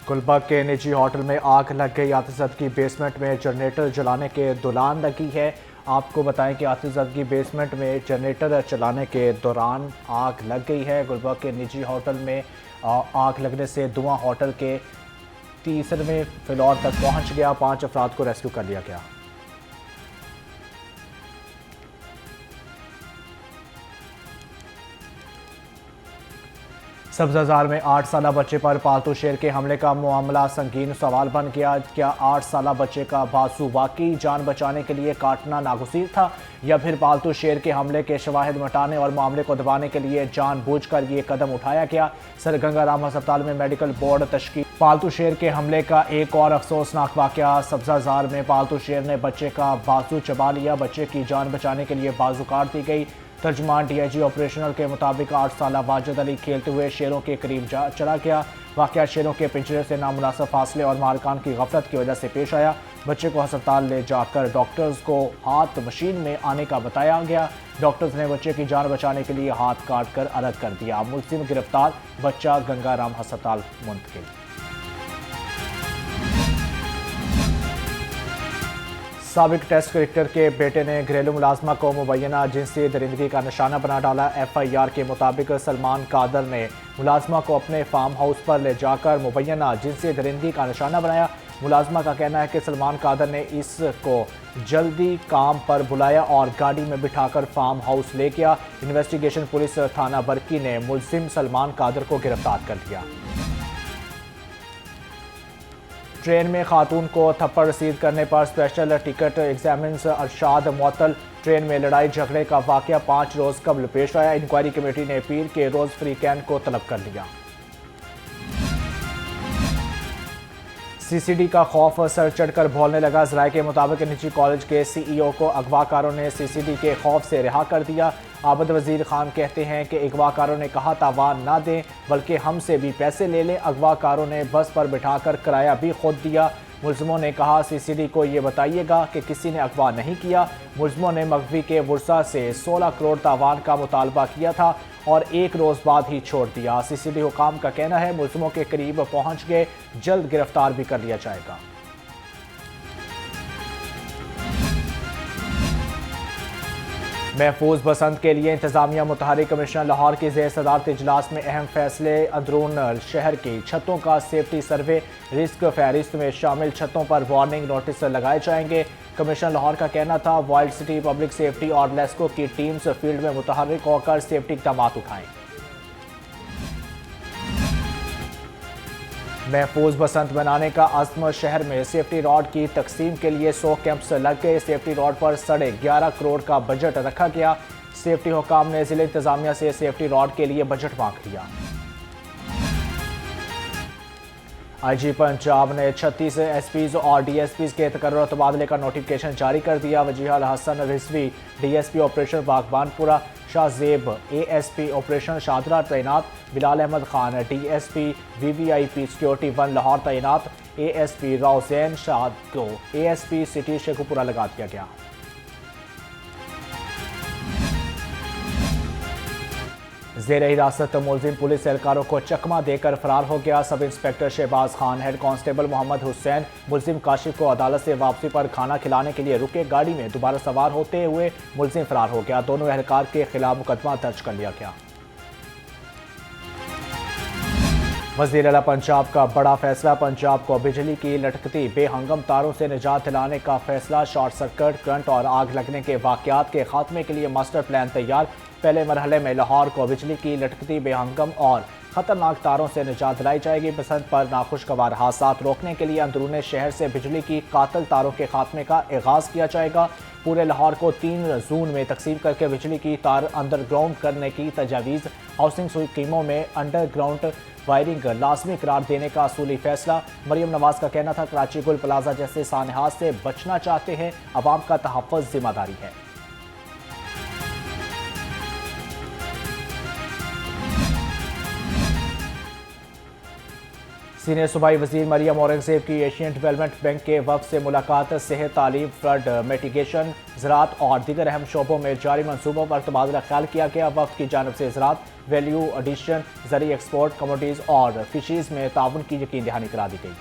गुलबर्ग के निजी होटल में आग लग गई। आतिशज़द की बेसमेंट में जनरेटर जलाने के दौरान लगी है। आपको बताएं कि आतिशज़द की बेसमेंट में जनरेटर चलाने के दौरान आग लग गई है। गुलबर्ग के निजी होटल में आग लगने से धुआं होटल के 3वें फ्लोर तक पहुंच गया। 5 अफराद को रेस्क्यू कर लिया गया। सब्ज़ाजार में 8 साला बच्चे पर पालतू शेर के हमले का मामला संगीन सवाल बन गया। क्या 8 साला बच्चे का बाजू वाकई जान बचाने के लिए काटना नागुज़ीर था, या फिर पालतू शेर के हमले के शवाहिद मिटाने और मामले को दबाने के लिए जानबूझकर ये कदम उठाया गया? सर गंगाराम अस्पताल में मेडिकल बोर्ड तश्कील। पालतू शेर के हमले का एक और अफसोसनाक वाकया। सब्ज़ाजार में पालतू शेर ने बच्चे का बाजू चबा लिया। बच्चे की जान बचाने के लिए बाजू काट दी गई। तर्जमान डीआईजी ऑपरेशनल के मुताबिक 8 साला वाजिद अली खेलते हुए शेरों के करीब चला गया। वाकया शेरों के पिंजरे से नामुनासिब फासले और मालकान की गफलत की वजह से पेश आया। बच्चे को अस्पताल ले जाकर डॉक्टर्स को हाथ मशीन में आने का बताया गया। डॉक्टर्स ने बच्चे की जान बचाने के लिए हाथ काट कर अलग कर दिया। मुलजिम गिरफ्तार, बच्चा गंगाराम अस्पताल मुंतकिल। साबिक टेस्ट क्रिकेटर के बेटे ने घरेलू मुलाजमा को मुबैना जिनसी दरिंदगी का निशाना बना डाला। FIR के मुताबिक सलमान कादर ने मुलाजमा को अपने फार्म हाउस पर ले जाकर मुबैना जिनसी दरिंदगी का निशाना बनाया। मुलाजमा का कहना है कि सलमान कादर ने इसको जल्दी काम पर बुलाया और गाड़ी में बिठाकर फार्म हाउस ले गया। इन्वेस्टिगेशन पुलिस थाना बरकी ने मुलजिम सलमान कादर को गिरफ्तार कर लिया। ट्रेन में खातून को थप्पड़ रसीद करने पर स्पेशल टिकट एग्जामिनर अरशाद मुअत्तल। ट्रेन में लड़ाई झगड़े का वाकया 5 रोज कबल पेश आया। इंक्वायरी कमेटी ने पीर के रोज फ्री कैन को तलब कर लिया। CCD का खौफ सर चढ़कर भौलने लगा। जराये के मुताबिक निजी कॉलेज के CEO को अगवाकारों ने CCD के खौफ से रिहा कर दिया। आबद वजीर खान कहते हैं कि अगवाकारों ने कहा तावान ना दें बल्कि हमसे भी पैसे ले लें। अगवाकारों ने बस पर बिठाकर किराया भी खुद दिया। मुलजमों ने कहा CCD को ये बताइएगा कि किसी ने अगवा नहीं किया। मुलजमों ने मगवी के वर्सा से 16 करोड़ तावान का मुतालबा किया था और 1 रोज बाद ही छोड़ दिया। CCD हुकाम का कहना है मुलजमों के करीब पहुंच गए, जल्द गिरफ्तार भी कर लिया जाएगा। महफूज बसंत के लिए इंतजामिया मुतहरिक। कमिश्नर लाहौर की ज़ेर सदारत इजलास में अहम फैसले। अंदरून शहर की छतों का सेफ्टी सर्वे, रिस्क फहरिस्त में शामिल छतों पर वार्निंग नोटिस लगाए जाएंगे। कमिश्नर लाहौर का कहना था वाइल्ड सिटी पब्लिक सेफ्टी और लेस्को की टीम्स फील्ड में मुतहरिक होकर सेफ्टी इक़दाम उठाएं। महफूज बसंत बनाने का अज़्म। शहर में सेफ्टी रॉड की तकसीम के लिए 100 कैंप्स लग गए। सेफ्टी रॉड पर 11.5 करोड़ का बजट रखा गया। सेफ्टी हुकाम ने जिला इंतजामिया से सेफ्टी रॉड के लिए बजट मांग लिया। IG पंजाब ने 36 SPs और DSPs के तकर्रुर तबादले का नोटिफिकेशन जारी कर दिया। Wajih al Hasan Rizvi DSP operation Baghbanpura, Shahzeb ASP operation Shahdara तैनात, Bilal Ahmed Khan DSP VVIP security 1 Lahore तैनात। ASP राउजैन शाद को ASP सिटी शेखुपुरा लगा दिया गया। ज़ेर हिरासत मुलजिम पुलिस एहलकारों को चकमा देकर फरार हो गया। Sub inspector Shahbaz Khan, head constable Mohammad Hussain, मुलजिम काशिफ को अदालत से वापसी पर खाना खिलाने के लिए रुके गाड़ी में दोबारा सवार होते हुए मुलजिम फरार हो गया। दोनों एहलकार के खिलाफ मुकदमा दर्ज कर लिया गया। वज़ीर आला पंजाब का बड़ा फैसला। पंजाब को बिजली की लटकती बेहंगम तारों से निजात दिलाने का फैसला। शॉर्ट सर्किट, करंट और आग लगने के वाकयात के खात्मे के लिए मास्टर प्लान तैयार। पहले मरहले में लाहौर को बिजली की लटकती बेहंगम और खतरनाक तारों से निजात दिलाई जाएगी। बसंत पर नाखुशगवार हादसात रोकने के लिए अंदरूनी शहर से बिजली की कातिल तारों के खात्मे का आगाज किया जाएगा। पूरे लाहौर को 3 जोन में तकसीम करके बिजली की तार अंडरग्राउंड करने की तजावीज़। हाउसिंग स्कीमों में अंडरग्राउंड वायरिंग लाजमी करार देने का असूली फैसला। मरियम नवाज का कहना था कराची गुल प्लाजा जैसे सानहात से बचना चाहते हैं, अवाम का तहफ़्फ़ुज़ जिम्मेदारी है। सीनियर सूबाई वजीर मरियम औरंगजेब की एशियन डेवलपमेंट बैंक के वक्त से मुलाकात। सेहत, तालीम, फ्लड मिटिगेशन, ज़राअत और दीगर अहम शोबों में जारी मनसूबों पर तबादला ख्याल किया गया। वक्त की जानब से ज़राअत, वैल्यू एडिशन, ज़रिए एक्सपोर्ट, कमोडिटीज़ और फिशरीज में ताउन की यकीन दहानी करा दी गई।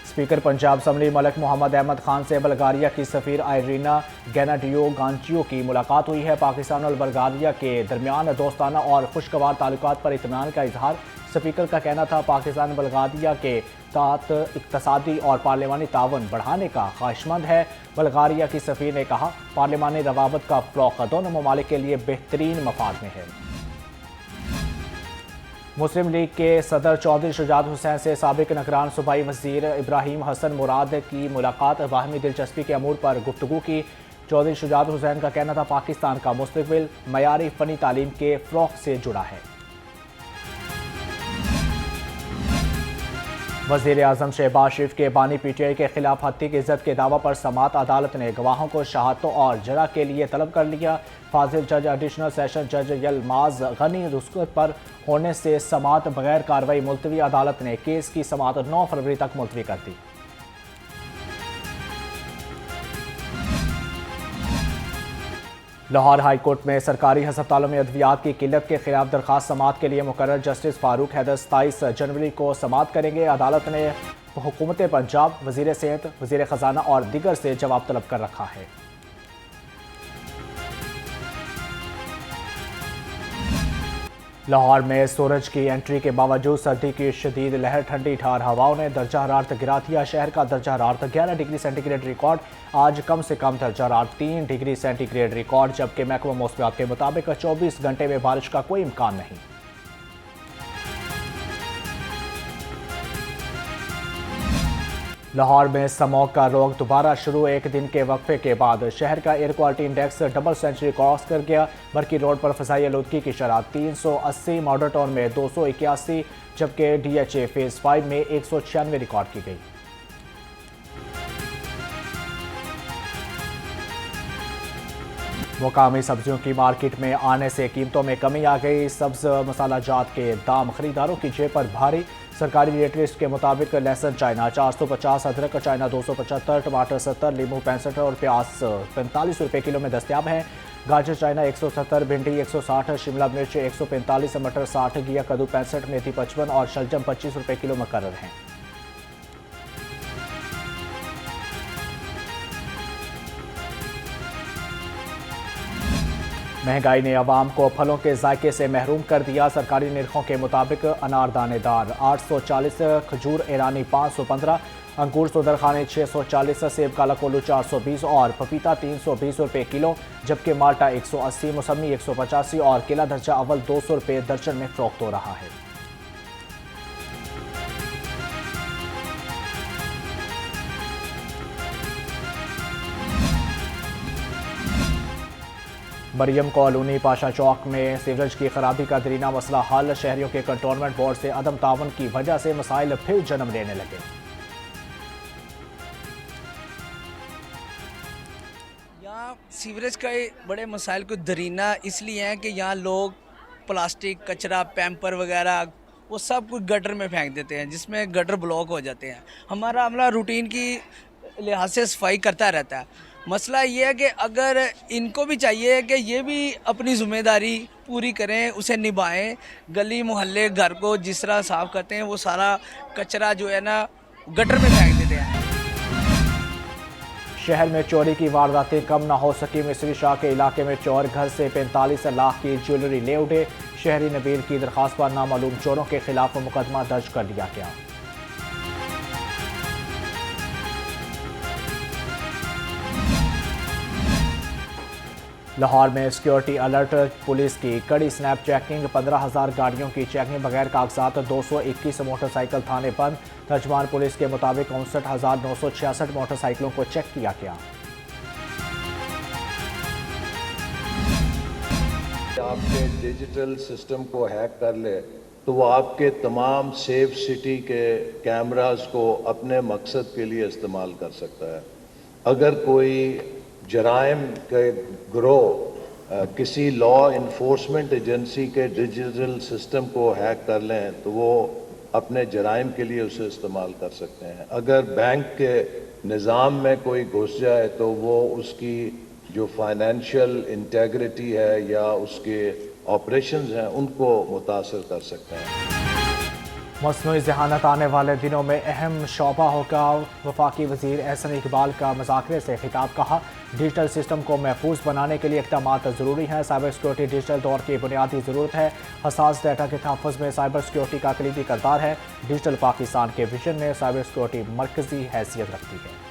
स्पीकर पंजाब असम्बली मलिक मोहम्मद अहमद खान से बल्गारिया की सफ़ीर आयरीना गैनाडियो गांचियो की मुलाकात हुई है। पाकिस्तान और बल्गारिया के दरमियान दोस्ताना और खुशगवार ताल्लुकात पर इत्मीनान का इजहार। स्पीकर का कहना था पाकिस्तान बल्गारिया के साथ इक़्तिसादी और पार्लिमानी ताउन बढ़ाने का ख्वाहिशमंद है। बल्गारिया की सफ़ीर ने कहा पार्लिमानी रवाबत का फ़रोग़ दोनों ममालिक के लिए बेहतरीन मफाद में है। मुस्लिम लीग के सदर चौधरी शुजात हुसैन से साबिक निगरान सूबाई वज़ीर इब्राहिम हसन मुराद की मुलाकात। बाहमी दिलचस्पी के अमूर पर गुफ्तगू की। चौधरी शुजात हुसैन का कहना था पाकिस्तान का मुस्तक़बिल मयारी फ़नी तालीम के फ़रोग़ से जुड़ा है। वज़ीर आज़म शहबाज शरीफ के बानी PTI के खिलाफ हत्या की इज्जत के दावा पर समात अदालत ने गवाहों को शहादतों और जरा के लिए तलब कर लिया। फाजिल जज एडिशनल सेशन जज यलमाज गनी रुस्कत पर होने से समात बगैर कार्रवाई मुलतवी। अदालत ने केस की समात 9 फरवरी तक मुलतवी कर दी। लाहौर हाई कोर्ट में सरकारी हस्पतालों में अद्वियात की किल्लत के खिलाफ दरखास्त समात के लिए मुकर्रर जस्टिस फारूक हैदर 27 जनवरी को समात करेंगे। अदालत ने हुकूमत पंजाब, वजीर सेहत, वजीर खजाना और दीगर से जवाब तलब कर रखा है। लाहौर में सूरज की एंट्री के बावजूद सर्दी की शदीद लहर, ठंडी ठार हवाओं ने दर्जा हरारत गिरा दिया। शहर का दर्जा हरारत 11 डिग्री सेंटीग्रेड रिकॉर्ड। आज कम से कम दर्जा हरारत 3 डिग्री सेंटीग्रेड रिकॉर्ड, जबकि महकमा मौसमियात के मुताबिक 24 घंटे में बारिश का कोई इम्कान नहीं। लाहौर में स्मॉग का रोग दोबारा शुरू। एक दिन के वक्फे के बाद शहर का air quality index double century cross कर गया। बरकी रोड पर फ़ज़ाई आलूदगी की शरह 380, मॉडल टाउन में 281, जबकि DHA फेज़ 5 में 196 रिकॉर्ड की गई। मुकामी सब्जियों की मार्केट में आने से कीमतों में कमी आ गई। सब्ज़ मसाला जात के दाम खरीदारों की जेब पर भारी। सरकारी रेट लिस्ट के मुताबिक लहसुन चाइना 450, अदरक चाइना 275, टमाटर 70, लीमू 65 और प्याज 45 रुपये किलो में दस्तियाब हैं। गाजर चाइना 170, भिंडी 160, शिमला मिर्च 145, मटर 60, घिया कद्दू 65, मेथी 55 और शलजम 25 रुपये किलो मुकर्रर हैं। महंगाई ने अवाम को फलों के जायके से महरूम कर दिया। सरकारी निरखों के मुताबिक अनार दानेदार 840, खजूर ईरानी 515, अंगूर सुंदरखानी 640, सेब काला कोल्लू 420 और पपीता 320 रुपये किलो, जबकि माल्टा 180, मौसमी 185 और केला दर्जा अव्वल 200 रुपये दर्जन में फरोख्त हो रहा है। मरियम कॉलोनी पाशा चौक में सीवरेज की खराबी का दरीना मसला हल। शहरियों के कंटोनमेंट बोर्ड से अदम तावन की वजह से मसाइल फिर जन्म लेने लगे। यहाँ सीवरेज का बड़े मसाइल को दरीना इसलिए है कि यहाँ लोग प्लास्टिक, कचरा, पैम्पर वगैरह वो सब कुछ गटर में फेंक देते हैं, जिसमें गटर ब्लॉक हो जाते हैं। हमारा अमला रूटीन की लिहाज से सफाई करता रहता है। मसला ये है कि अगर इनको भी चाहिए कि ये भी अपनी ज़िम्मेदारी पूरी करें, उसे निभाएं। गली मोहल्ले घर को जिस तरह साफ़ करते हैं वो सारा कचरा जो है ना गटर में फेंक देते हैं। शहर में चोरी की वारदातें कम ना हो सकी। मिस्री शाह के इलाके में चोर घर से 45 लाख की ज्वेलरी ले उठे। शहरी नबील की दरखास्त पर नामालूम चोरों के खिलाफ मुकदमा दर्ज कर लिया गया। लाहौर में सिक्योरिटी अलर्ट, पुलिस की कड़ी स्नैप चेकिंग, 15,000 गाड़ियों की चेकिंग बगैर कागजात, 221 मोटरसाइकिल थाने बंद। तर्जमान पुलिस के मुताबिक 59,966 मोटरसाइकिलों को चेक किया गया। आपके डिजिटल सिस्टम को हैक कर ले तो वो आपके तमाम सेफ सिटी के कैमरास को अपने मकसद के लिए इस्तेमाल कर सकता है। अगर कोई जराइम के ग्रोह किसी लॉ इन्फोर्समेंट एजेंसी के डिजिटल सिस्टम को हैक कर लें तो वो अपने जराइम के लिए उसे इस्तेमाल कर सकते हैं। अगर बैंक के निज़ाम में कोई घुस जाए तो वो उसकी जो फाइनेंशियल इंटेग्रिटी है या उसके ऑपरेशंस हैं उनको मुतासर कर सकते हैं। मसनूई ज़हानत आने वाले दिनों में अहम शोबा होगा। वफाकी वज़ीर एहसन इकबाल का मुज़ाकरे से खिताब। कहा, डिजिटल सिस्टम को महफूज बनाने के लिए इक़दाम ज़रूरी हैं। साइबर सिक्योरिटी डिजिटल दौर की बुनियादी ज़रूरत है। हसास डाटा के तहफ़्फ़ुज़ में साइबर सिक्योरिटी का कलीदी किरदार है। डिजिटल पाकिस्तान के विजन में साइबर सिक्योरिटी मरकज़ी हैसियत रखती है।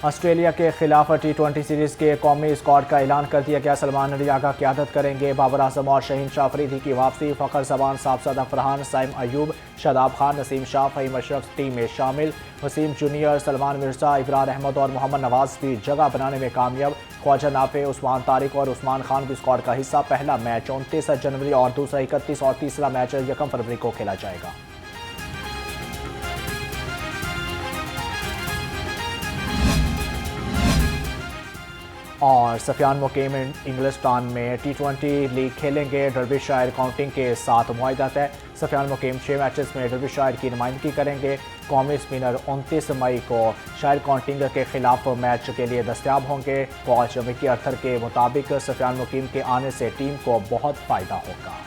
ऑस्ट्रेलिया के खिलाफ T20 सीरीज़ के कौमी स्क्वाड का ऐलान कर दिया गया। सलमान अलियागा क़यादत करेंगे। बाबर आज़म और शहीन शाह अफरीदी की वापसी। फ़खर जबान, साबज़ादा फरहान, साइम अयूब, शादाब खान, नसीम शाह, फ़हीम अशरफ टीम में शामिल। वसीम जूनियर, सलमान मिर्ज़ा, इब्रार अहमद और मोहम्मद नवाज़ भी जगह बनाने में कामयाब। ख्वाजा नाफे, उस्मान तारिक और उस्मान खान भी स्क्वाड का हिस्सा। पहला मैच 29 जनवरी और दूसरा 31 और तीसरा मैच 1 फरवरी को खेला जाएगा। और सफियान मुकीम इंग्लिस्तान में T20 लीग खेलेंगे। डर्बीशायर काउंटिंग के साथ मुआहदा तय। सफियान मुकीम 6 मैचेस में डर्बीशायर की नुमाइंदगी करेंगे। कौमी स्पिनर 29 मई को शायर काउंटिंग के खिलाफ मैच के लिए दस्तयाब होंगे। कोच मिकी अर्थर के मुताबिक सफियान मुकीम के आने से टीम को बहुत फ़ायदा होगा।